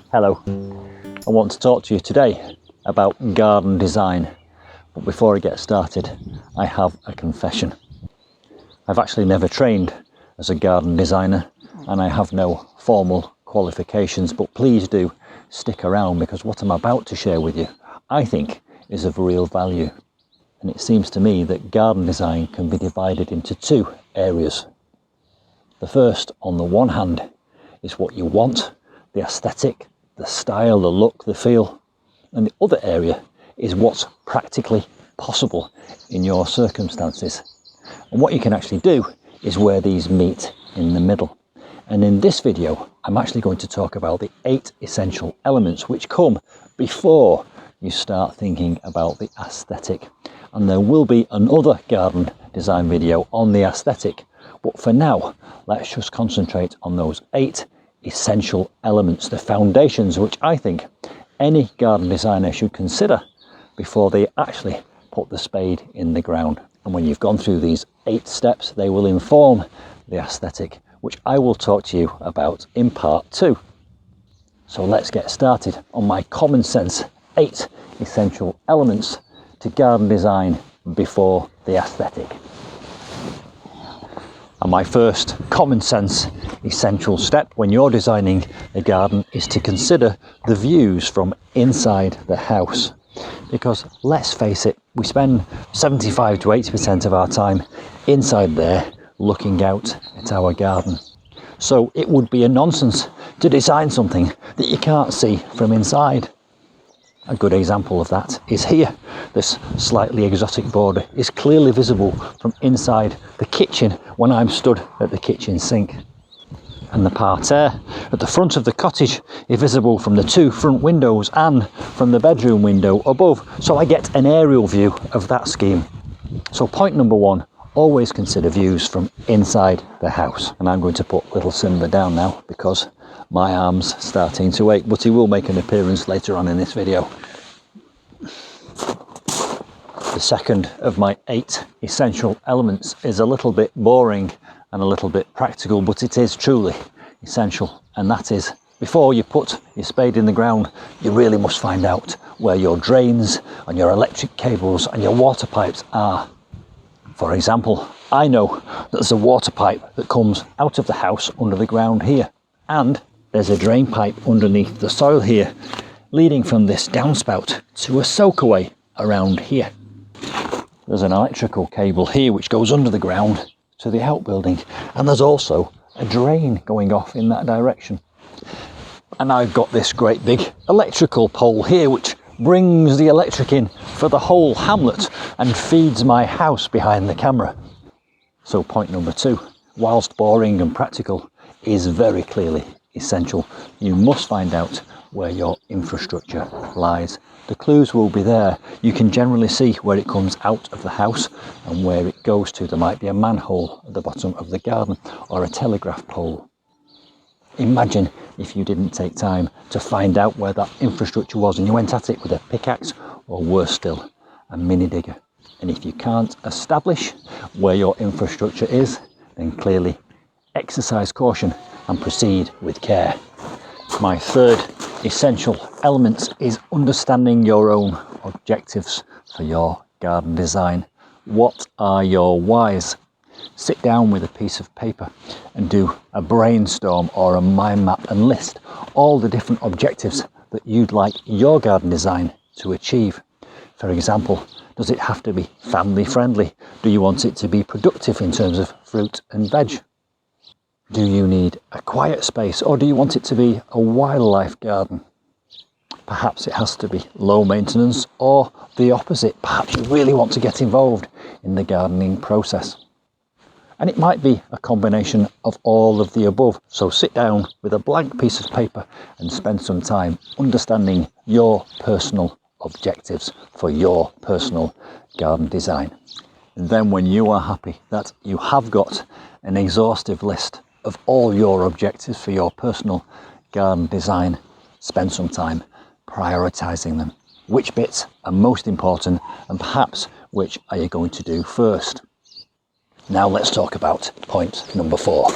Hello, I want to talk to you today about garden design, but before I get started I have a confession. I've actually never trained as a garden designer and I have no formal qualifications, but please do stick around because what I'm about to share with you I think is of real value. And it seems to me that garden design can be divided into two areas. The first, on the one hand, is what you want, the aesthetic, the style, the look, the feel. And the other area is what's practically possible in your circumstances. And what you can actually do is where these meet in the middle. And in this video, I'm actually going to talk about the 8 essential elements which come before you start thinking about the aesthetic. And there will be another garden design video on the aesthetic. But for now, let's just concentrate on those 8 essential elements, the foundations which I think any garden designer should consider before they actually put the spade in the ground. And when you've gone through these 8 steps, they will inform the aesthetic, which I will talk to you about in part 2. So let's get started on my common sense 8 essential elements to garden design before the aesthetic. And my first common sense essential step when you're designing a garden is to consider the views from inside the house. Because let's face it, we spend 75 to 80% of our time inside there looking out at our garden. So it would be a nonsense to design something that you can't see from inside. A good example of that is here. This slightly exotic border is clearly visible from inside the kitchen when I'm stood at the kitchen sink. And the parterre at the front of the cottage is visible from the 2 front windows and from the bedroom window above, so I get an aerial view of that scheme. So point number 1, always consider views from inside the house. And I'm going to put little Simba down now because my arm's starting to ache, but he will make an appearance later on in this video. The second of my 8 essential elements is a little bit boring and a little bit practical, but it is truly essential. And that is, before you put your spade in the ground, you really must find out where your drains and your electric cables and your water pipes are. For example, I know that there's a water pipe that comes out of the house under the ground here, and there's a drain pipe underneath the soil here, leading from this downspout to a soakaway around here. There's an electrical cable here which goes under the ground to the outbuilding, and there's also a drain going off in that direction. And I've got this great big electrical pole here which brings the electric in for the whole hamlet and feeds my house behind the camera. So point number 2, whilst boring and practical, is very clearly essential. You must find out where your infrastructure lies. The clues will be there. You can generally see where it comes out of the house and where it goes to. There might be a manhole at the bottom of the garden or a telegraph pole. Imagine if you didn't take time to find out where that infrastructure was and you went at it with a pickaxe or, worse still, a mini digger. And if you can't establish where your infrastructure is, then clearly exercise caution and proceed with care. My third essential element is understanding your own objectives for your garden design. What are your whys? Sit down with a piece of paper and do a brainstorm or a mind map and list all the different objectives that you'd like your garden design to achieve. For example, does it have to be family friendly? Do you want it to be productive in terms of fruit and veg? Do you need a quiet space, or do you want it to be a wildlife garden? Perhaps it has to be low maintenance, or the opposite. Perhaps you really want to get involved in the gardening process. And it might be a combination of all of the above. So sit down with a blank piece of paper and spend some time understanding your personal objectives for your personal garden design. And then when you are happy that you have got an exhaustive list of all your objectives for your personal garden design, spend some time prioritizing them. Which bits are most important, and perhaps which are you going to do first? Now let's talk about point number 4.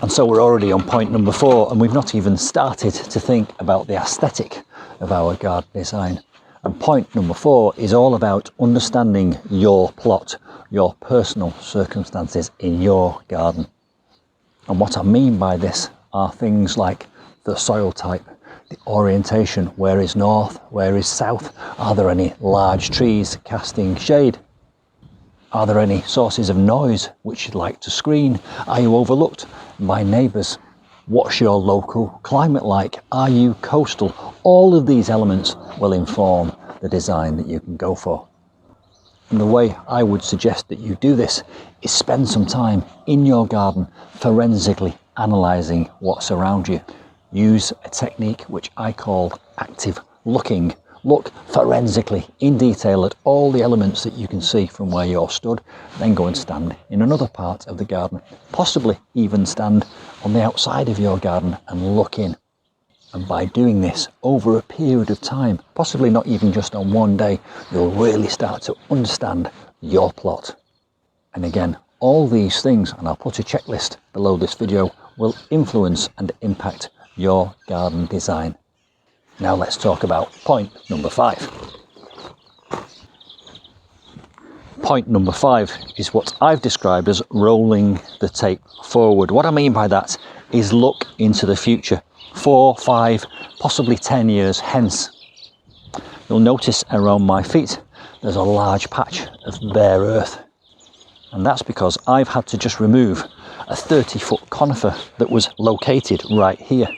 And So we're already on point number 4, and we've not even started to think about the aesthetic of our garden design. And point number 4 is all about understanding your plot, your personal circumstances in your garden. And what I mean by this are things like the soil type, the orientation, where is north, where is south, are there any large trees casting shade? Are there any sources of noise which you'd like to screen? Are you overlooked by neighbours? What's your local climate like? Are you coastal? All of these elements will inform the design that you can go for. And the way I would suggest that you do this is spend some time in your garden forensically analysing what's around you. Use a technique which I call active looking. Look forensically in detail at all the elements that you can see from where you're stood, then go and stand in another part of the garden. Possibly even stand on the outside of your garden and look in. And by doing this over a period of time, possibly not even just on one day, you'll really start to understand your plot. And again, all these things, and I'll put a checklist below this video, will influence and impact your garden design. Now let's talk about point number 5. Point number 5 is what I've described as rolling the tape forward. What I mean by that is look into the future, 4, 5, possibly 10 years hence. You'll notice around my feet there's a large patch of bare earth, and that's because I've had to just remove a 30-foot conifer that was located right here.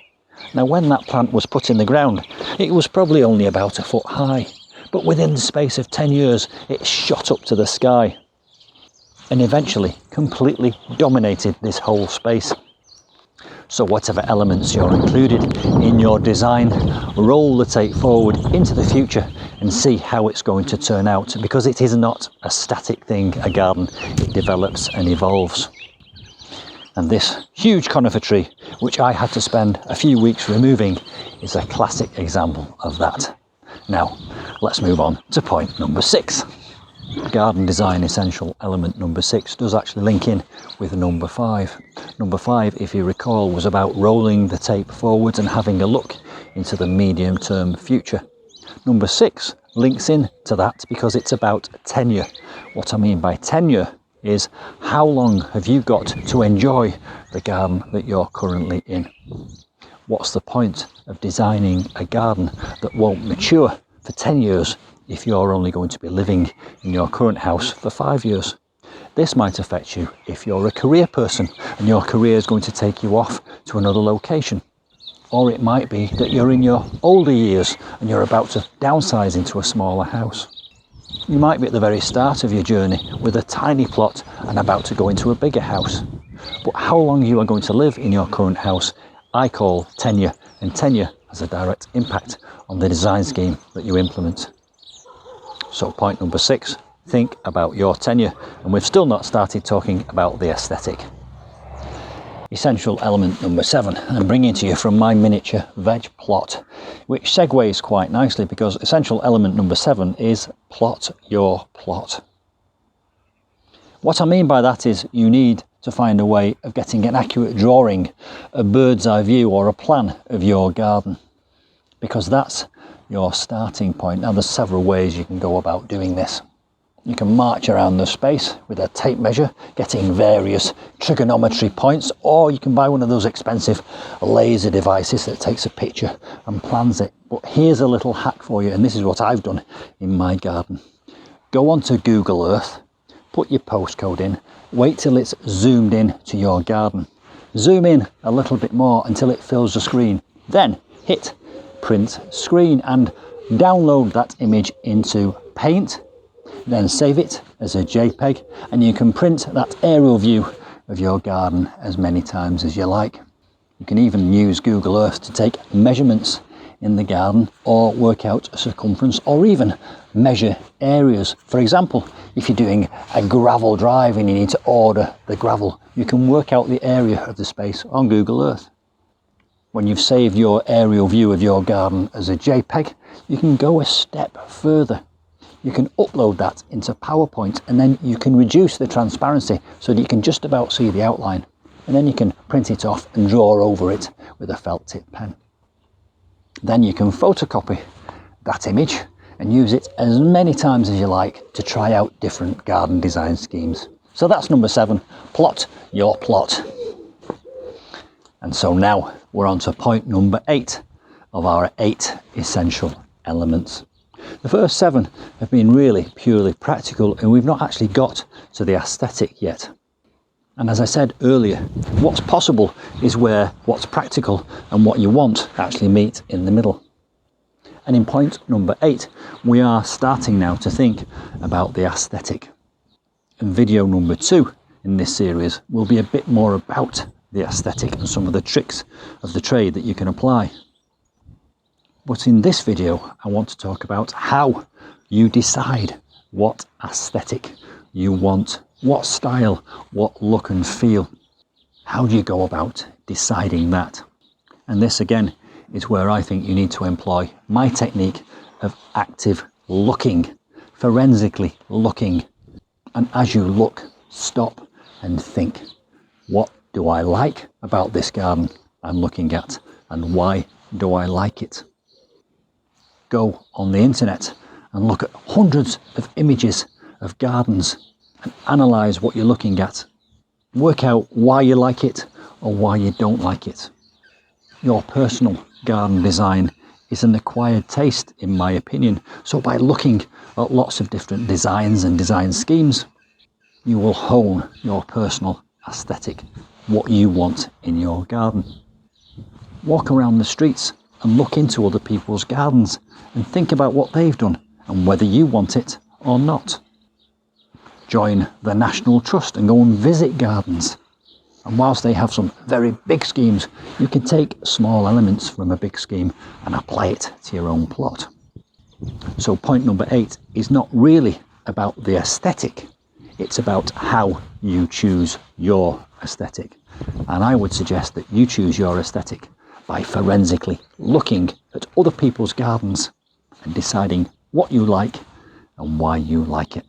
Now when that plant was put in the ground, it was probably only about a foot high, but within the space of 10 years it shot up to the sky and eventually completely dominated this whole space. So whatever elements you're included in your design, roll the tape forward into the future and see how it's going to turn out, because it is not a static thing, a garden. It develops and evolves. And this huge conifer tree, which I had to spend a few weeks removing, is a classic example of that. Now, let's move on to point number 6. Garden design essential element number 6 does actually link in with number 5. Number 5, if you recall, was about rolling the tape forwards and having a look into the medium-term future. Number 6 links in to that because it's about tenure. What I mean by tenure is how long have you got to enjoy the garden that you're currently in? What's the point of designing a garden that won't mature for 10 years if you're only going to be living in your current house for 5 years? This might affect you if you're a career person and your career is going to take you off to another location. Or it might be that you're in your older years and you're about to downsize into a smaller house. You might be at the very start of your journey with a tiny plot and about to go into a bigger house. But how long you are going to live in your current house, I call tenure, and tenure has a direct impact on the design scheme that you implement. So point number 6, think about your tenure, and we've still not started talking about the aesthetic. Essential element number 7, I'm bringing to you from my miniature veg plot, which segues quite nicely because essential element number 7 is plot your plot. What I mean by that is you need to find a way of getting an accurate drawing, a bird's eye view or a plan of your garden, because that's your starting point. Now there's several ways you can go about doing this. You can march around the space with a tape measure, getting various trigonometry points, or you can buy one of those expensive laser devices that takes a picture and plans it. But here's a little hack for you, and this is what I've done in my garden. Go onto Google Earth, put your postcode in, wait till it's zoomed in to your garden. Zoom in a little bit more until it fills the screen. Then hit print screen and download that image into Paint. Then save it as a JPEG, and you can print that aerial view of your garden as many times as you like. You can even use Google Earth to take measurements in the garden or work out a circumference or even measure areas. For example, if you're doing a gravel drive and you need to order the gravel, you can work out the area of the space on Google Earth. When you've saved your aerial view of your garden as a JPEG, you can go a step further. You can upload that into PowerPoint, and then you can reduce the transparency so that you can just about see the outline. and then you can print it off and draw over it with a felt tip pen. Then you can photocopy that image and use it as many times as you like to try out different garden design schemes. So that's number 7, plot your plot. And so now we're on to point number 8 of our 8 essential elements. The first 7 have been really purely practical, and we've not actually got to the aesthetic yet. And as I said earlier, what's possible is where what's practical and what you want actually meet in the middle. And in point number 8, we are starting now to think about the aesthetic. And video number 2 in this series will be a bit more about the aesthetic and some of the tricks of the trade that you can apply. But in this video, I want to talk about how you decide what aesthetic you want, what style, what look and feel. How do you go about deciding that? And this again is where I think you need to employ my technique of active looking, forensically looking. And as you look, stop and think, what do I like about this garden I'm looking at, and why do I like it? Go on the internet and look at hundreds of images of gardens and analyse what you're looking at. Work out why you like it or why you don't like it. Your personal garden design is an acquired taste, in my opinion. So by looking at lots of different designs and design schemes, you will hone your personal aesthetic, what you want in your garden. Walk around the streets and look into other people's gardens and think about what they've done and whether you want it or not. Join the National Trust and go and visit gardens. And whilst they have some very big schemes, you can take small elements from a big scheme and apply it to your own plot. So point number 8 is not really about the aesthetic, it's about how you choose your aesthetic. And I would suggest that you choose your aesthetic by forensically looking at other people's gardens and deciding what you like and why you like it.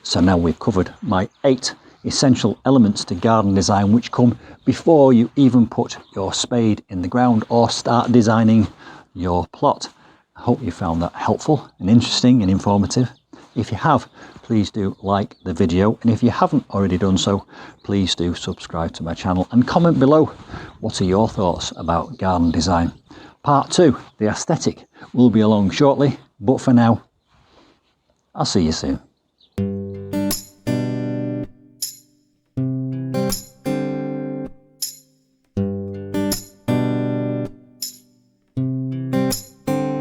So now we've covered my 8 essential elements to garden design, which come before you even put your spade in the ground or start designing your plot. I hope you found that helpful and interesting and informative. If you have, please do like the video, and if you haven't already done so, please do subscribe to my channel and comment below what are your thoughts about garden design. Part 2, the aesthetic, will be along shortly, but for now, I'll see you soon.